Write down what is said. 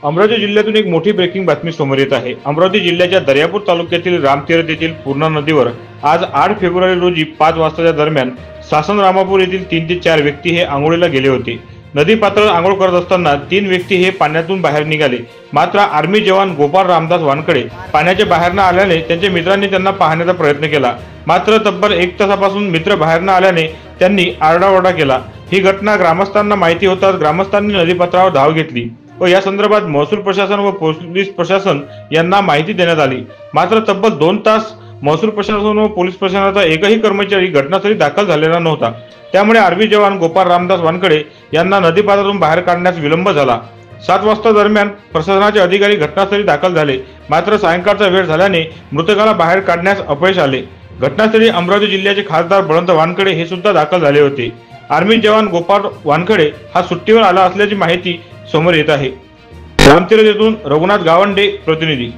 अमरावती जिल्ह्यातून एक मोठी ब्रेकिंग बातमी समोर येत आहे। अमरावती जिल्ह्याच्या दर्यापूर तालुक्यातील रामतीर्थ येथील पूर्णा नदीवर आज 8 फेब्रुवारी रोजी 5 वाजताच्या दरम्यान सासन रामापूर येथील 3 ते 4 व्यक्ती हे आंघोळीला गेले होते। नदी पात्रात आंघोळ करत असताना 3 व्यक्ती हे पाण्यातून बाहेर निघाले। मात्र आर्मी जवान गोपाळ रामदास वानखडे पाण्याच्या बाहेर न आल्याने त्यांच्या मित्रांनी त्यांना पाहण्याचा प्रयत्न केला। मात्र तब्बल 1 तासापासून मित्र बाहेर न आल्याने त्यांनी आरडाओरडा केला। ही घटना ग्रामस्थांना माहिती होताच ग्रामस्थांनी नदीपात्रावर धाव घेतली व या संदर्भात महसूल प्रशासन व पोलीस प्रशासन यांना माहिती देण्यात आली। मात्र तब्बल 2 तास महसूल प्रशासन व पोलीस प्रशासनाचा एकही कर्मचारी घटनास्थळी दाखल झालेला नव्हता। त्यामुळे आर्मी जवान गोपाळ रामदास वानखडे यांना नदीपात्रातून बाहेर काढण्यास विलंब झाला। 7 वाजता दरम्यान प्रशासनाचे अधिकारी घटनास्थळी दाखल झाले। मात्र सायंकाळचा वेळ झाल्याने मृतकाला बाहेर काढण्यास अपयश आले। घटनास्थळी अमरावती जिल्ह्याचे खासदार बळवंत वानखडे हे सुद्धा दाखल झाले होते। आर्मी जवान गोपाळ वानखडे हा सुट्टीवर आला असल्याची माहिती समोर येत आहे। रामतीर्थ येथून रघुनाथ गावंडे प्रतिनिधी।